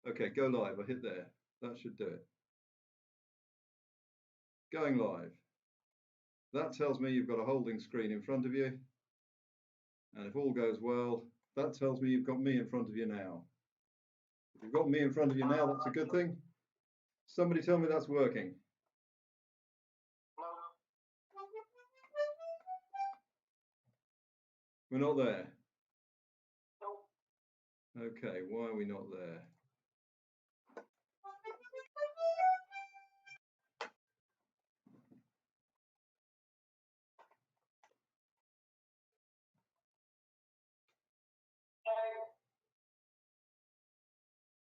Okay, go live. I hit there. That should do it. Going live. That tells me you've got a holding screen in front of you. And if all goes well, that tells me you've got me in front of you now. If you've got me in front of you now, that's a good thing. Somebody tell me that's working. We're not there. Okay, why are we not there?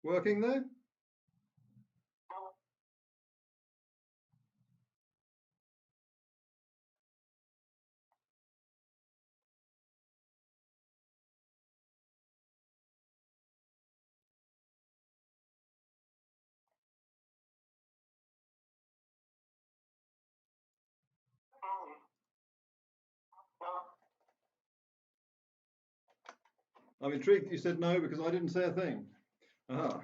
Working there? I'm intrigued that you said no because I didn't say a thing. Aha.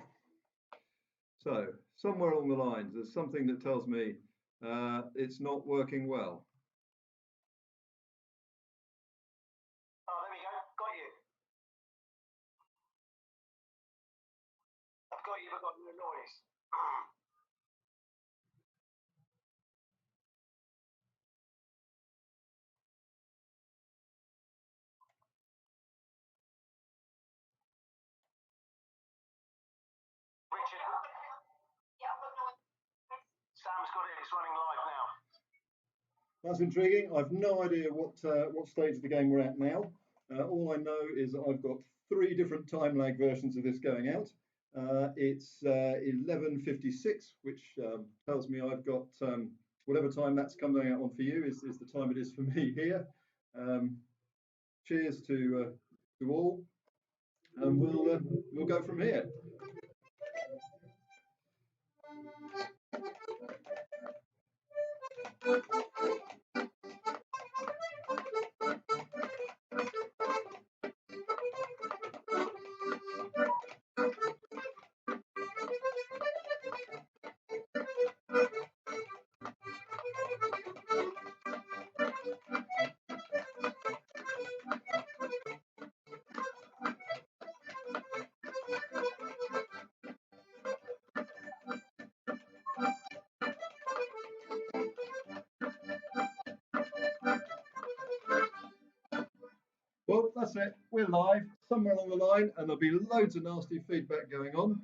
So somewhere along the lines, there's something that tells me it's not working well. Oh, there we go. Got you. I've got you, but got no noise. Richard. Yeah, I've got no. Sam's got it. It's running live now. That's intriguing. I've no idea what stage of the game we're at now. All I know is that I've got 3 different time lag versions of this going out. It's 11:56, which tells me I've got whatever time that's coming out on for you is the time it is for me here. Cheers to all, and we'll go from here. Well, that's it. We're live somewhere along the line, and there'll be loads of nasty feedback going on,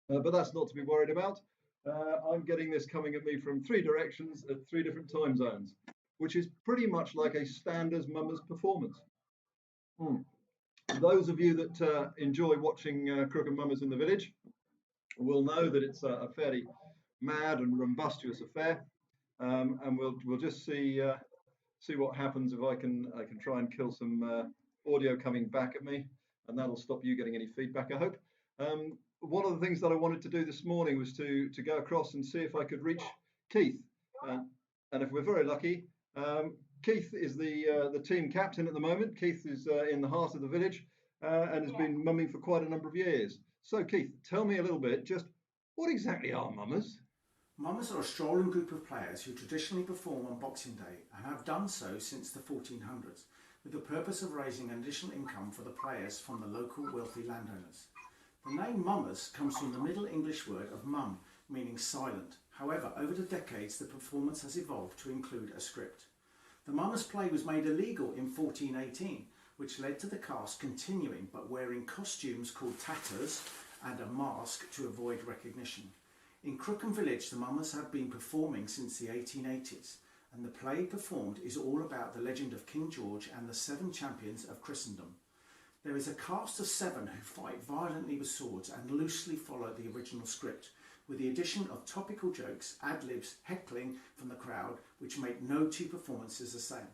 but that's not to be worried about. I'm getting this coming at me from 3 directions at 3 different time zones, which is pretty much like a standard Mummers performance. Those of you that enjoy watching Crookham Mummers in the Village will know that it's a fairly mad and rumbustious affair, and we'll just see what happens if I can try and kill some audio coming back at me, and that'll stop you getting any feedback, I hope. One of the things that I wanted to do this morning was to go across and see if I could reach Keith, and if we're very lucky, Keith is the team captain at the moment. Keith is in the heart of the village and has been mumming for quite a number of years. So Keith, tell me a little bit, just what exactly are mummers? Mummers are a strolling group of players who traditionally perform on Boxing Day and have done so since the 1400s, with the purpose of raising additional income for the players from the local wealthy landowners. The name Mummers comes from the Middle English word of mum, meaning silent. However, over the decades the performance has evolved to include a script. The Mummers play was made illegal in 1418, which led to the cast continuing but wearing costumes called tatters and a mask to avoid recognition. In Crookham Village, the Mummers have been performing since the 1880s, and the play performed is all about the legend of King George and the 7 champions of Christendom. There is a cast of 7 who fight violently with swords and loosely follow the original script, with the addition of topical jokes, ad-libs, heckling from the crowd, which make no 2 performances the same.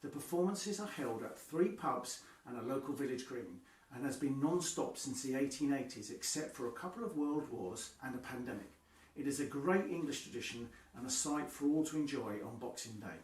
The performances are held at 3 pubs and a local village green, and has been non-stop since the 1880s, except for a couple of world wars and a pandemic. It is a great English tradition and a sight for all to enjoy on Boxing Day.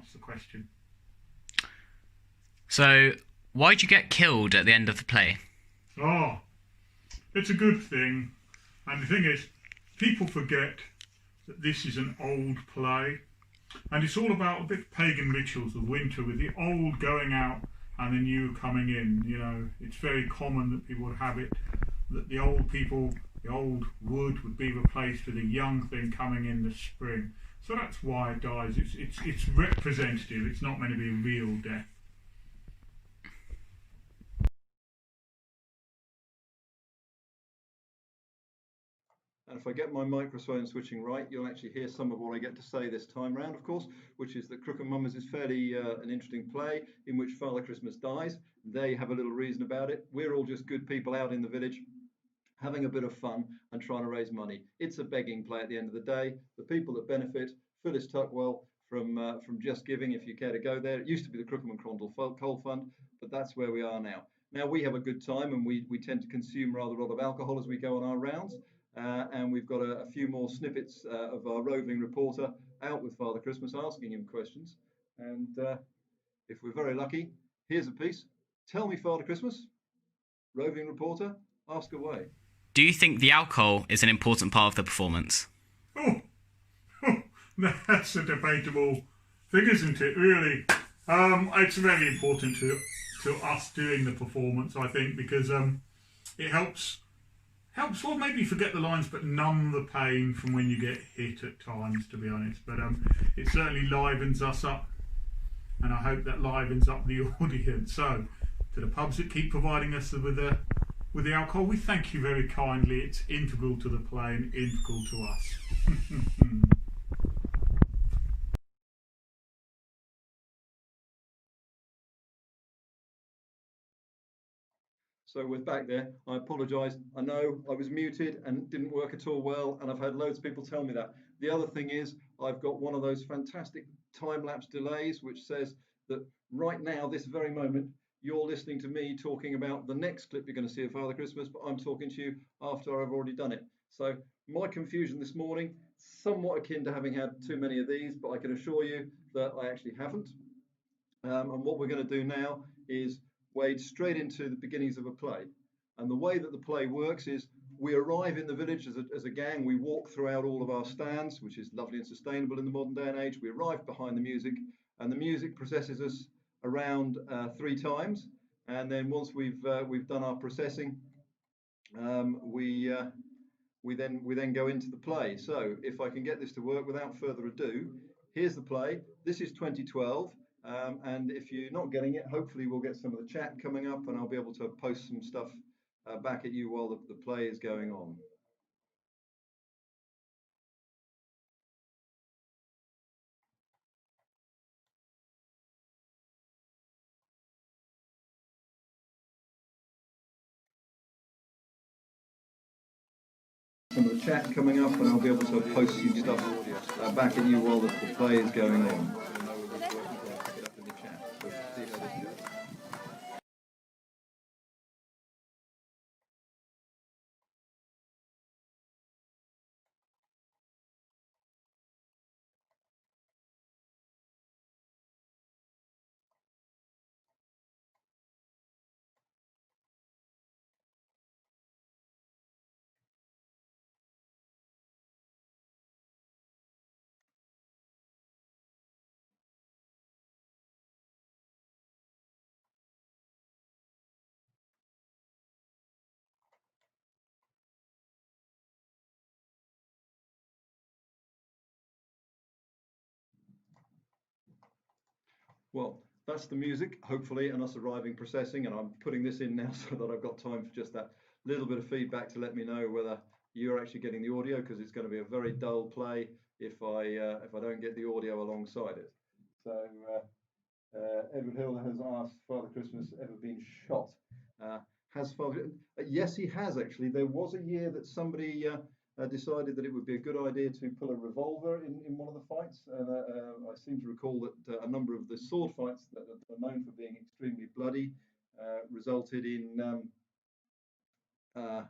That's the question. So, why'd you get killed at the end of the play? Oh, it's a good thing. And the thing is, people forget that this is an old play. And it's all about a bit pagan rituals of winter, with the old going out and the new coming in. You know, it's very common that people would have it, that the old people, the old wood would be replaced with a young thing coming in the spring. So that's why it dies. It's representative. It's not meant to be a real death. And if I get my microphone switching right, you'll actually hear some of what I get to say this time round, of course, which is that Crookham Mummers is fairly an interesting play in which Father Christmas dies. They have a little reason about it. We're all just good people out in the village having a bit of fun and trying to raise money. It's a begging play at the end of the day. The people that benefit, Phyllis Tuckwell from Just Giving, if you care to go there. It used to be the Crookham and Crondall Coal Fund, but that's where we are now. Now we have a good time, and we tend to consume rather a lot of alcohol as we go on our rounds. And we've got a few more snippets of our roving reporter out with Father Christmas, asking him questions. And if we're very lucky, here's a piece. Tell me, Father Christmas, roving reporter, ask away. Do you think the alcohol is an important part of the performance? Oh, that's a debatable thing, isn't it, really? It's very important to us doing the performance, I think, because it helps, well, maybe forget the lines, but numb the pain from when you get hit at times, to be honest. But it certainly livens us up, and I hope that livens up the audience. So, to the pubs that keep providing us with the alcohol, we thank you very kindly. It's integral to the play and integral to us. So we're back there. I apologise. I know I was muted and didn't work at all well, and I've had loads of people tell me that. The other thing is I've got one of those fantastic time-lapse delays which says that right now, this very moment, you're listening to me talking about the next clip you're going to see of Father Christmas, but I'm talking to you after I've already done it. So my confusion this morning, somewhat akin to having had too many of these, but I can assure you that I actually haven't. And what we're going to do now is wade straight into the beginnings of a play. And the way that the play works is we arrive in the village as a gang. We walk throughout all of our stands, which is lovely and sustainable in the modern day and age. We arrive behind the music, and the music processes us around 3 times. And then once we've done our processing, we then go into the play. So if I can get this to work without further ado, here's the play. This is 2012. And if you're not getting it, hopefully we'll get some of the chat coming up, and I'll be able to post some stuff back at you while the play is going on. Some of the chat coming up, and I'll be able to post some stuff back at you while the play is going on. Well, that's the music, hopefully, and us arriving, processing, and I'm putting this in now so that I've got time for just that little bit of feedback to let me know whether you're actually getting the audio, because it's going to be a very dull play if I don't get the audio alongside it. So Edward Hill has asked, Father Christmas ever been shot? Has Father? Yes, he has actually. There was a year that somebody decided that it would be a good idea to pull a revolver in one of the fights. And I seem to recall that a number of the sword fights that are known for being extremely bloody resulted in oh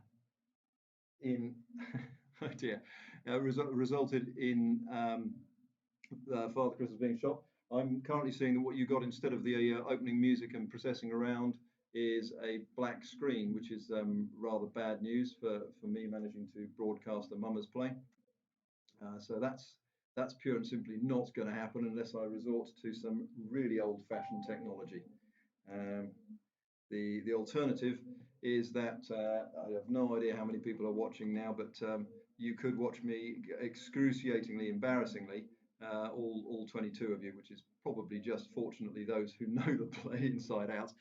dear, resulted in Father Christmas being shot. I'm currently seeing that what you got instead of the opening music and processing around is a black screen, which is rather bad news for me managing to broadcast a Mummers play. So that's pure and simply not going to happen unless I resort to some really old-fashioned technology. The alternative is that I have no idea how many people are watching now, but you could watch me excruciatingly, embarrassingly, all 22 of you, which is probably just fortunately those who know the play inside out,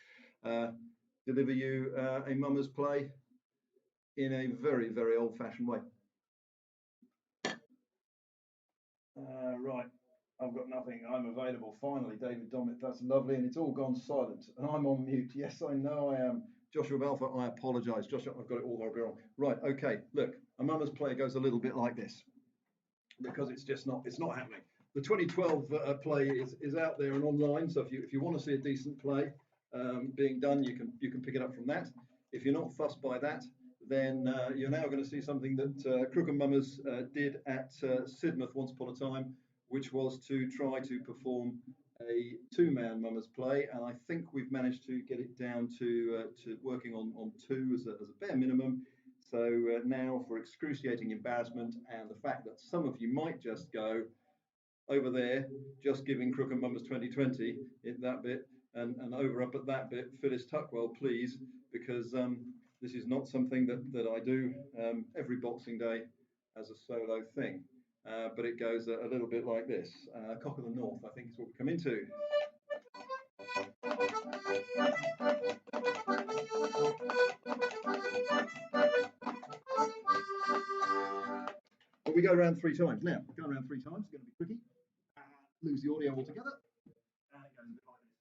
deliver you a Mummers play in a very, very old-fashioned way. Right, I've got nothing. I'm available. Finally, David Domit, that's lovely, and it's all gone silent, and I'm on mute. Yes, I know I am. Joshua Belfer, I apologise. Joshua, I've got it all horribly wrong. Right, okay, look, a Mummers play goes a little bit like this, because it's not happening. The 2012 play is out there and online, so if you want to see a decent play being done, you can pick it up from that. If you're not fussed by that, then you're now going to see something that Crookham Mummers did at Sidmouth once upon a time, which was to try to perform a two-man Mummers play, and I think we've managed to get it down to working on two as a bare minimum. So now, for excruciating embarrassment and the fact that some of you might just go over there, just giving Crookham Mummers 2020 in that bit, and over up at that bit, Phyllis Tuckwell, please, because this is not something that I do every Boxing Day as a solo thing. But it goes a little bit like this. Cock of the North, I think, is what we come into. Well, we go around 3 times. Now, go around 3 times, it's going to be tricky. Lose the audio altogether. And it goes a bit like this.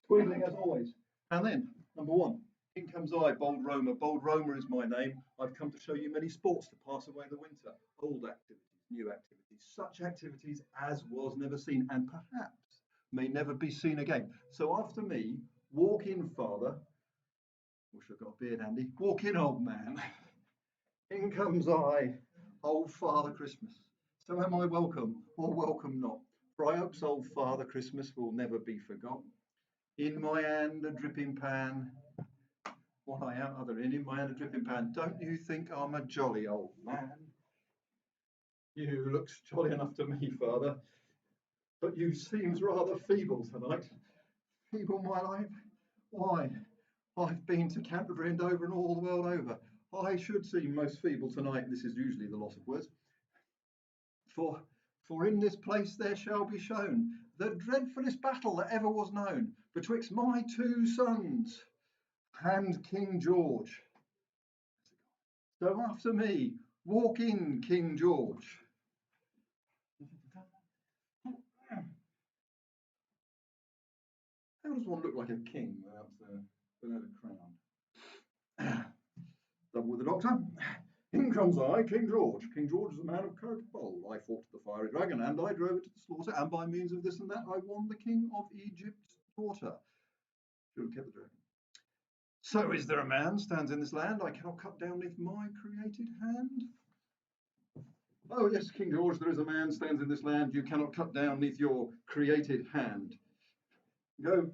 Squeezing as always. And then, number 1, in comes I, Bold Romer. Bold Romer is my name. I've come to show you many sports to pass away the winter. Old activities, new activities, such activities as was never seen and perhaps may never be seen again. So after me, walk in, father. Wish I'd got a beard, Andy. Walk in, old man. In comes I, old Father Christmas. So am I welcome or welcome not? For I hopes old Father Christmas will never be forgot. In my hand a dripping pan. What I am other in my hand a dripping pan. Don't you think I'm a jolly old man? You looks jolly enough to me, father, but you seems rather feeble tonight. Feeble, my life? Why, I've been to Canterbury and Dover and all the world over. I should seem most feeble tonight. This is usually the loss of words. For in this place there shall be shown the dreadfulest battle that ever was known betwixt my 2 sons and King George. So after me, walk in, King George. How does one look like a king without a crown? Double with the doctor. In comes I, King George. King George is a man of courage bold. I fought the fiery dragon, and I drove it to the slaughter, and by means of this and that I won the king of Egypt's daughter. Should have kept the dragon. So is there a man stands in this land I cannot cut down with my created hand? Oh yes, King George, there is a man stands in this land you cannot cut down neath your created hand. Go,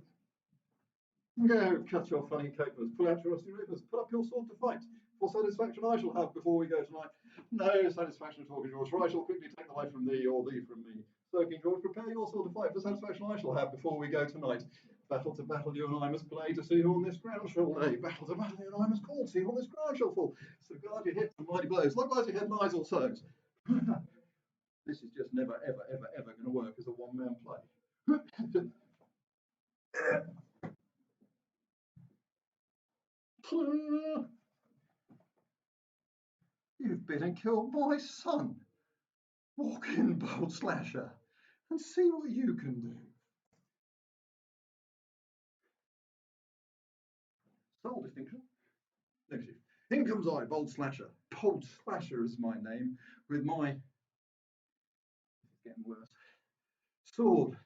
cut your funny capers, pull out your rusty rivers, put up your sword to fight. For satisfaction I shall have before we go tonight. No satisfaction at all, King George, for I shall quickly take the life from thee, or thee from me. So, King George, prepare your sword to fight, for satisfaction I shall have before we go tonight. Battle to battle you and I must play, to see who on this ground shall lay. Battle to battle you and I must call, to see who on this ground shall fall. So guard your hip and mighty blows, likewise your head lies or sows. This is just never, ever, ever, ever going to work as a one-man play. You've been and killed my son. Walk in, bold slasher, and see what you can do. Sole distinction. Negative. In comes I, bold slasher, Cold Slasher is my name, with my, it's getting worse, sword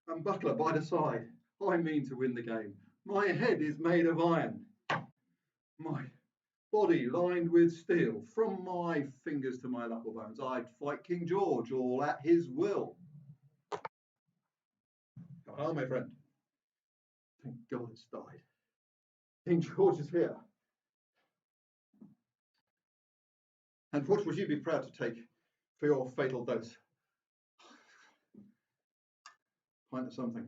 and buckler by the side. I mean to win the game. My head is made of iron, my body lined with steel. From my fingers to my knuckle bones, I'd fight King George all at his will. Ah, my friend, thank God it's died. King George is here. And what would you be proud to take for your fatal dose? Pint of something.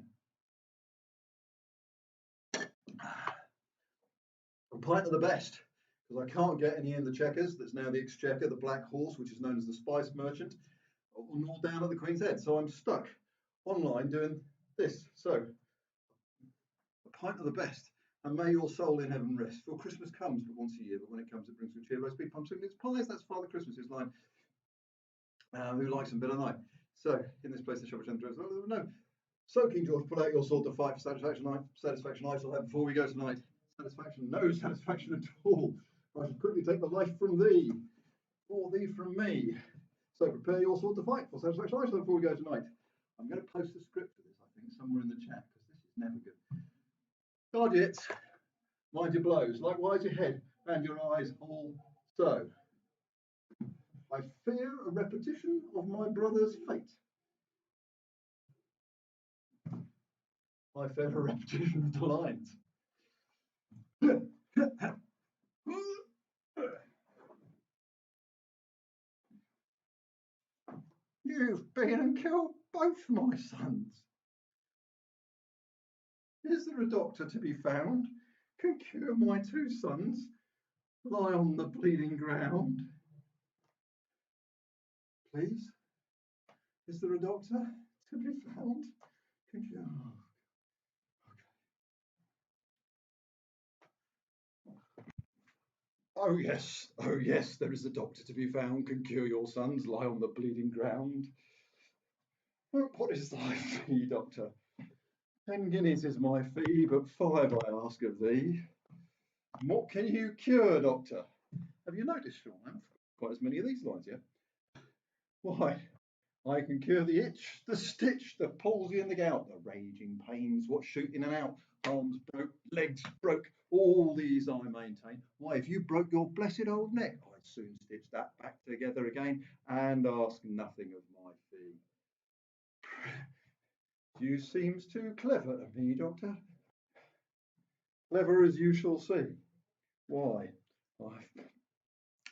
A pint of the best, because I can't get any in the Chequers. That's now the Exchequer, the Black Horse, which is known as the Spice Merchant, nor down at the Queen's Head. So I'm stuck online doing this. So, a pint of the best, and may your soul in heaven rest. For Christmas comes but once a year, but when it comes, it brings good cheer. Roast beef, pumpkin, mince pies. That's Father Christmas's line. Who likes them better than I? So, in this place, the shop which no. So, King George, pull out your sword to fight for satisfaction. Satisfaction I shall have before we go tonight. Satisfaction, no satisfaction at all. I shall quickly take the life from thee, or thee from me. So, prepare your sword to fight for satisfaction I shall have before we go tonight. I'm going to post the script for this, I think, somewhere in the chat, because this is never good. Guard it. Mind your blows. Likewise your head and your eyes also. I fear a repetition of my brother's fate. I fear a repetition of the lines. You've been and killed both my sons. Is there a doctor to be found? Can cure my two sons? Lie on the bleeding ground. Please? Is there a doctor to be found? Can cure... Oh yes, there is a doctor to be found, can cure your sons, lie on the bleeding ground. What is thy fee, doctor? 10 guineas is my fee, but 5 I ask of thee. What can you cure, doctor? Have you noticed, Sean, I haven't quite as many of these lines yet. Why, I can cure the itch, the stitch, the palsy and the gout, the raging pains, what shoot in and out, arms broke, legs broke, all these I maintain. Why, if you broke your blessed old neck, I'd soon stitch that back together again and ask nothing of my fee. You seems too clever to me, doctor. Clever as you shall see. Why,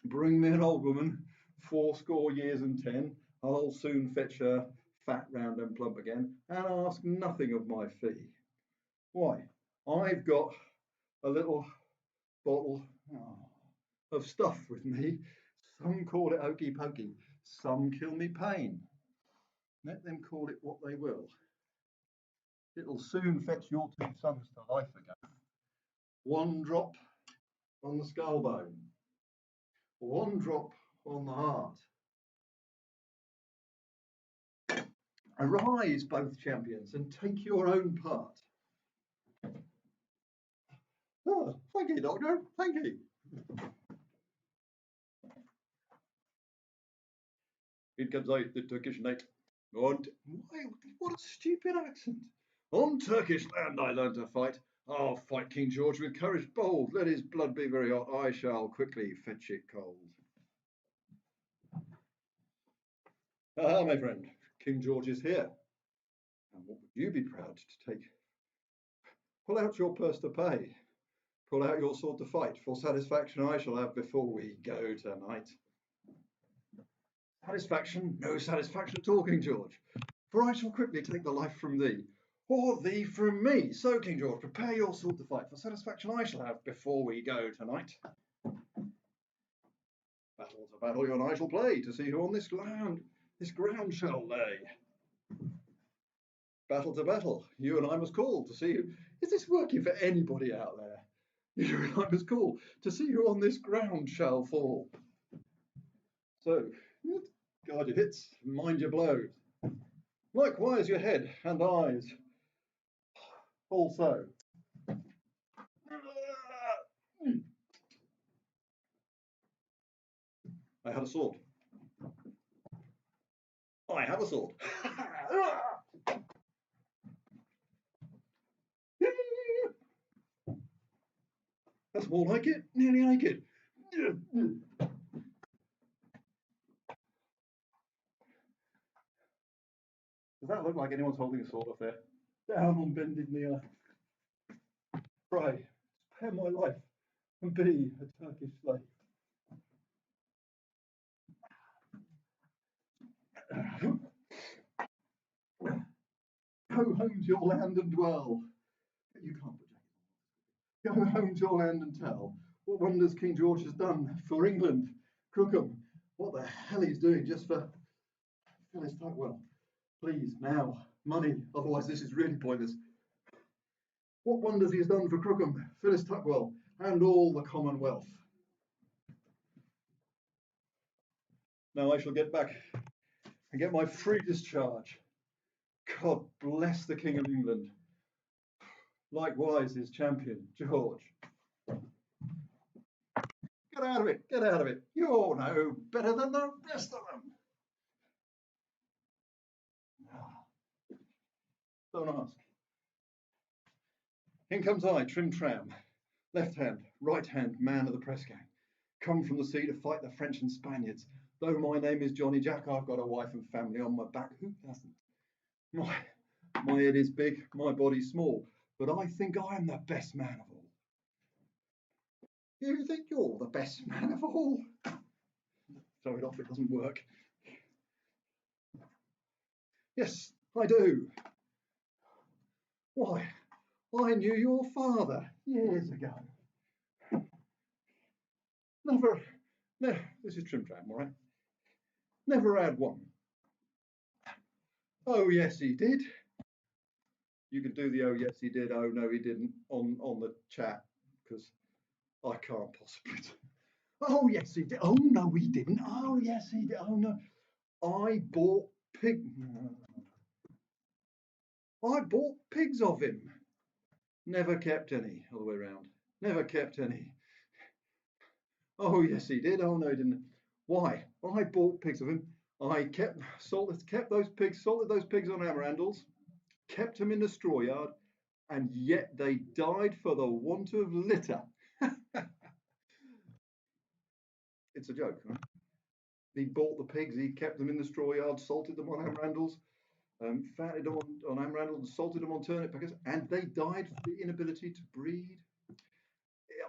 bring me an old woman, 80 years and 10, I'll soon fetch her fat, round and plump again, and ask nothing of my fee. Why, I've got a little bottle of stuff with me. Some call it hokey pokey, some kill me pain. Let them call it what they will. It'll soon fetch your two sons to life again. 1 drop on the skull bone, 1 drop on the heart. Arise, both champions, and take your own part. Oh, thank you, doctor, thank you. In comes I, the Turkish knight. On why, what a stupid accent. On Turkish land I learned to fight. I'll fight King George with courage bold. Let his blood be very hot. I shall quickly fetch it cold. Ah, my friend, King George is here. And what would you be proud to take? Pull out your purse to pay. Pull out your sword to fight. For satisfaction I shall have before we go tonight. Satisfaction? No satisfaction at all, King George. For I shall quickly take the life from thee, or thee from me. So, King George, prepare your sword to fight. For satisfaction I shall have before we go tonight. Battle to battle you and I shall play, to see who on this ground shall lay. Battle to battle, you and I must call, to see who... Is this working for anybody out there? You and I must call, to see who on this ground shall fall. So, guard your hits, mind your blows. Likewise your head and eyes also. I had a sword. I have a sword. That's more like it. Nearly naked. Does that look like anyone's holding a sword up there? Down on bended knee. Pray, spare my life and be a Turkish slave. Go home to your land and dwell. You can't put jackets on. Go home to your land and tell what wonders King George has done for England. Crookham, what the hell he's doing just for Phyllis Tuckwell. Please, now, money, otherwise this is really pointless. What wonders he has done for Crookham, Phyllis Tuckwell, and all the Commonwealth. Now I shall get back and get my free discharge. God bless the King of England. Likewise his champion, George. Get out of it, get out of it. You're no better than the rest of them. Don't ask. In comes I, trim tram, left hand, right hand, man of the press gang. Come from the sea to fight the French and Spaniards. Though my name is Johnny Jack, I've got a wife and family on my back. Who doesn't? My head is big, my body small, but I think I am the best man of all. You think you're the best man of all? Throw it off, it doesn't work. Yes, I do. Why, I knew your father years ago. Never, this is trim tram, all right? Never had one. Oh, yes, he did. You can do the oh, yes, he did, oh, no, he didn't on the chat, because I can't possibly. Oh, yes, he did. Oh, no, he didn't. Oh, yes, he did. Oh, no. I bought pigs of him. Never kept any, all the way around. Never kept any. Oh, yes, he did. Oh, no, he didn't. Why? I bought pigs of him. I kept those pigs, salted those pigs on Amarandals, kept them in the straw yard, and yet they died for the want of litter. It's a joke, right? He bought the pigs, he kept them in the straw yard, salted them on Amarandals, fatted them on Amarandals, and salted them on turnip peckers, and they died for the inability to breed.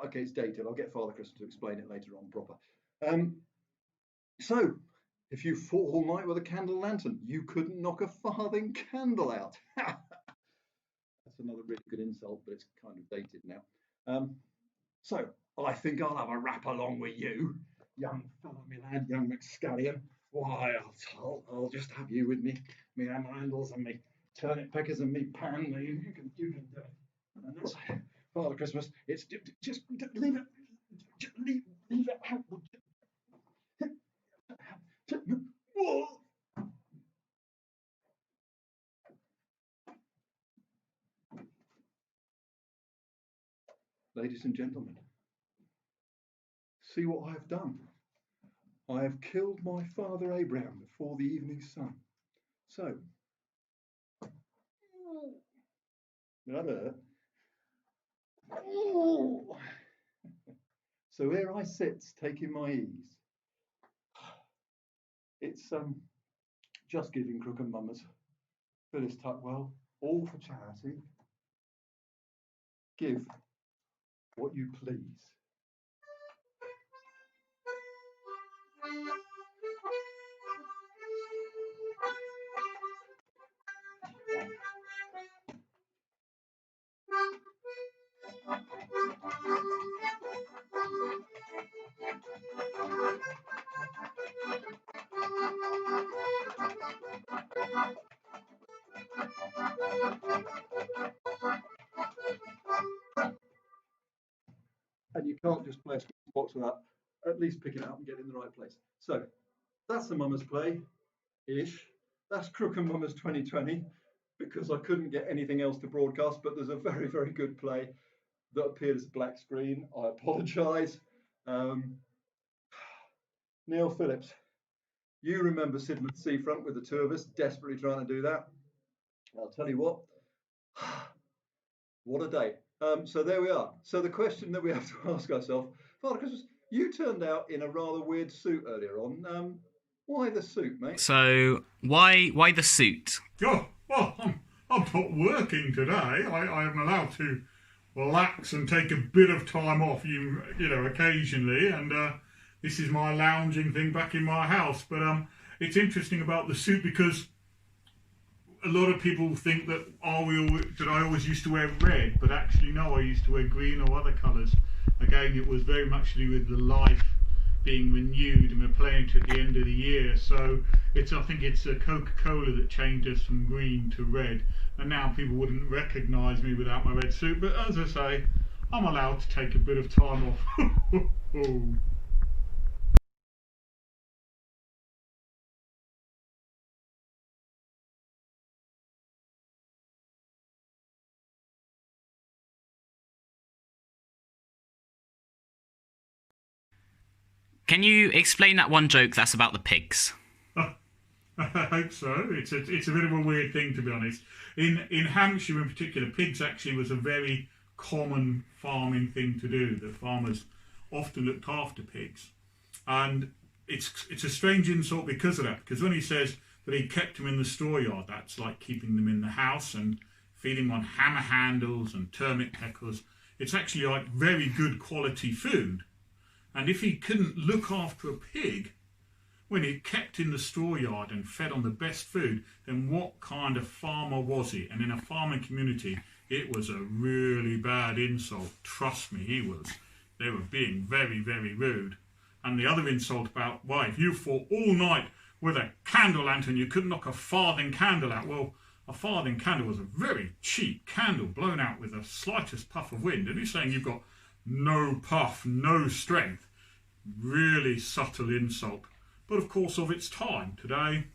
Okay, it's dated. I'll get Father Christmas to explain it later on proper. So, if you fought all night with a candle lantern, you couldn't knock a farthing candle out. That's another really good insult, but it's kind of dated now. So, I think I'll have a rap along with you, young fellow, me lad, young McScallion. Why, I'll just have you with me Amarandals and me turnip peckers and me pan. You can do it. And that's Father Christmas. It's just leave it. Just leave it out. Ladies and gentlemen, see what I have done. I have killed my father Abraham before the evening sun. So, did that hurt? So here I sit, taking my ease. It's just giving Crookham Mummers, Phyllis Tuckwell, all for charity. Give what you please. And you can't just play a box without at least picking it up and getting in the right place. So that's the Mummers play-ish. That's Crookham Mummers 2020, because I couldn't get anything else to broadcast, but there's a very, very good play that appeared as a black screen. I apologise. Neil Phillips. You remember sitting at the seafront with the two of us, desperately trying to do that. I'll tell you what, what a day. So there we are. So the question that we have to ask ourselves, Father Christmas, you turned out in a rather weird suit earlier on. Why the suit, mate? So why the suit? Oh, well, I'm not working today. I am allowed to relax and take a bit of time off, you know, occasionally, and this is my lounging thing back in my house. But it's interesting about the suit because a lot of people think that I always used to wear red, but actually no, I used to wear green or other colours. Again, it was very much to do with the life being renewed and we're playing to at the end of the year. So I think it's Coca-Cola that changed us from green to red, and now people wouldn't recognise me without my red suit. But as I say, I'm allowed to take a bit of time off. Can you explain that one joke that's about the pigs? I hope so. It's a bit of a weird thing, to be honest. In Hampshire in particular, pigs actually was a very common farming thing to do. The farmers often looked after pigs. And it's a strange insult because of that. Because when he says that he kept them in the store yard, that's like keeping them in the house and feeding them on hammer handles and turnip peckers. It's actually like very good quality food. And if he couldn't look after a pig when he kept in the store yard and fed on the best food, then what kind of farmer was he? And in a farming community, it was a really bad insult. Trust me, he was. They were being very, very rude. And the other insult about, well, if you fought all night with a candle lantern, you couldn't knock a farthing candle out. Well, a farthing candle was a very cheap candle blown out with the slightest puff of wind. And he's saying you've got no puff, no strength. Really subtle insult. But of course, of its time today,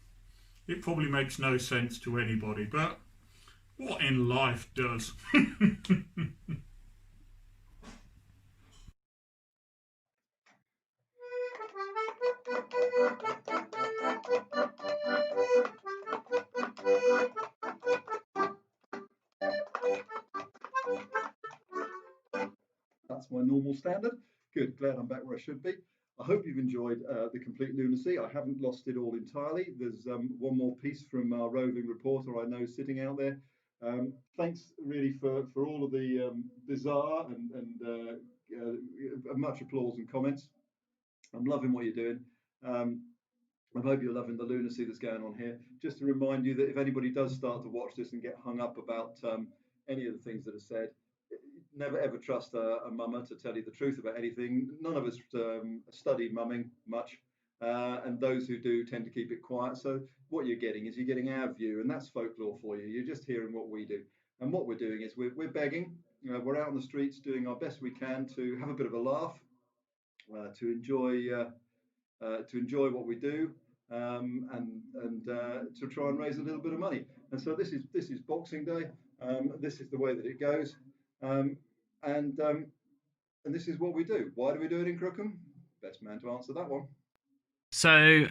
it probably makes no sense to anybody. But what in life does? That's my normal standard. Good, glad I'm back where I should be. I hope you've enjoyed the complete lunacy. I haven't lost it all entirely. There's one more piece from our roving reporter I know sitting out there. Thanks really for all of the bizarre and much applause and comments. I'm loving what you're doing. I hope you're loving the lunacy that's going on here. Just to remind you that if anybody does start to watch this and get hung up about any of the things that are said, never ever trust a mummer to tell you the truth about anything. None of us study mumming much, and those who do tend to keep it quiet. So what you're getting is you're getting our view, and that's folklore for you. You're just hearing what we do, and what we're doing is we're begging. We're out on the streets doing our best we can to have a bit of a laugh, to enjoy what we do, and to try and raise a little bit of money. And so this is Boxing Day. This is the way that it goes. And this is what we do. Why do we do it in Crookham? Best man to answer that one. So,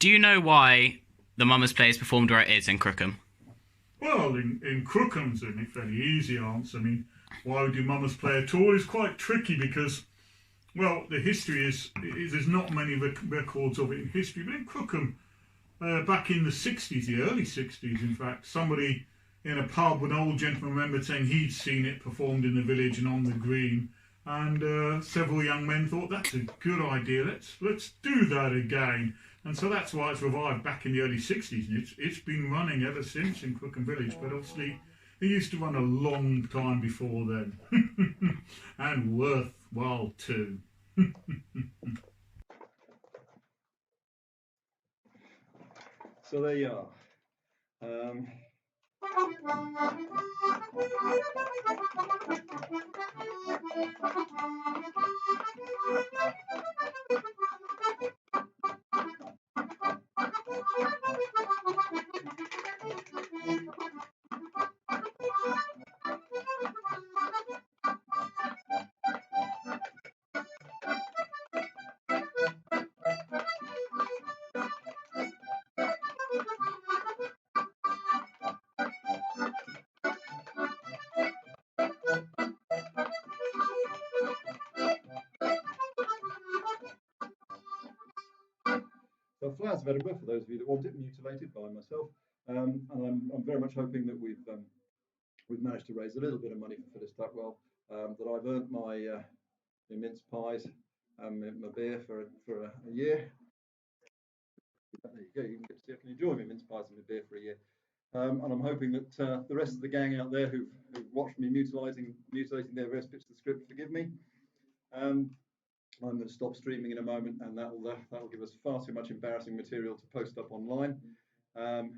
do you know why the Mummers play is performed where it is in Crookham? Well, in Crookham's a fairly easy answer. I mean, why do Mummers play at all is quite tricky because, well, the history is there's not many records of it in history. But in Crookham, back in the 60s, the early 60s, in fact, somebody in a pub, an old gentleman remembered saying he'd seen it performed in the village and on the green, and several young men thought that's a good idea. Let's do that again, and so that's why it's revived back in the early 60s, and it's been running ever since in Crookham Village. But obviously, it used to run a long time before then, and worthwhile too. So there you are. So flowers of Edinburgh, for those of you that want it, mutilated by myself, and I'm very much hoping that we've managed to raise a little bit of money for Phyllis Tuckwell, that I've earned my mince pies and my beer for a year. There you go, you can get to see I can enjoy my mince pies and my beer for a year. And I'm hoping that the rest of the gang out there who've watched me mutilating their various bits of the script forgive me. I'm going to stop streaming in a moment, and that'll give us far too much embarrassing material to post up online. There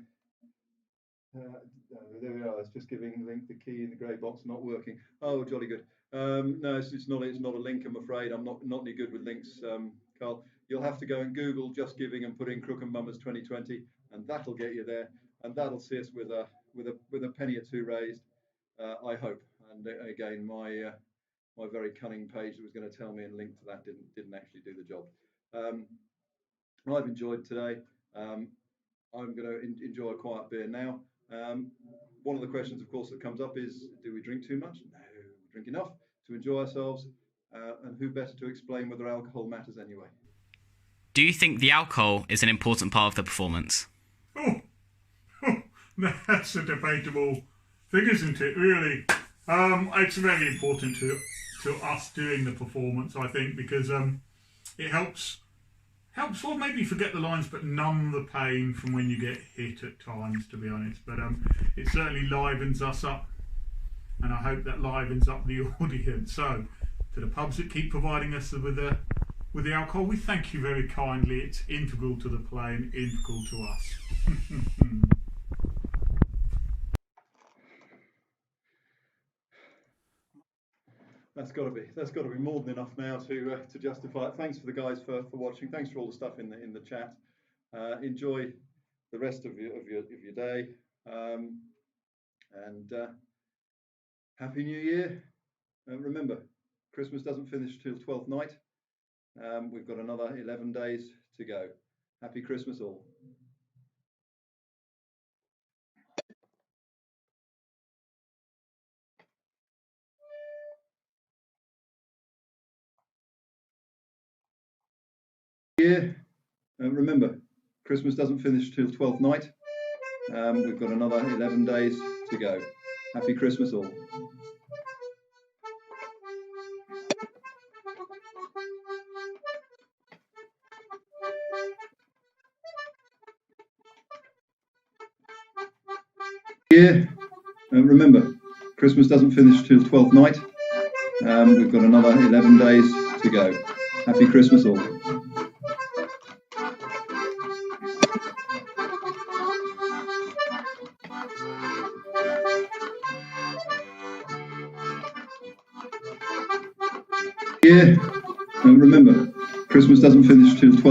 we are. It's just giving link the key in the grey box not working. Oh, jolly good. No, it's not a link. I'm afraid I'm not any good with links, Carl. You'll have to go and Google Just Giving and put in Crookham Mummers 2020, and that'll get you there, and that'll see us with a penny or two raised, I hope. And again, my very cunning page that was going to tell me and link to that didn't actually do the job. I've enjoyed today. I'm going to enjoy a quiet beer now. One of the questions, of course, that comes up is, do we drink too much? No, we drink enough to enjoy ourselves. And who better to explain whether alcohol matters anyway? Do you think the alcohol is an important part of the performance? Oh, that's a debatable thing, isn't it, really? It's very important to us doing the performance, I think, because it helps, well, maybe forget the lines, but numb the pain from when you get hit at times, to be honest. But it certainly livens us up, and I hope that livens up the audience. So, to the pubs that keep providing us with the alcohol, we thank you very kindly. It's integral to the play and integral to us. That's got to be more than enough now to justify it. Thanks for the guys for watching. Thanks for all the stuff in the chat. Enjoy the rest of your day, and Happy New Year. Remember, Christmas doesn't finish till 12th night. We've got another 11 days to go. Happy Christmas all. Year. Remember, Christmas doesn't finish till 12th night. We've got another 11 days to go. Happy Christmas all. Year. Remember, Christmas doesn't finish till 12th night. We've got another 11 days to go. Happy Christmas all. Year. Remember, Christmas doesn't finish till 12th.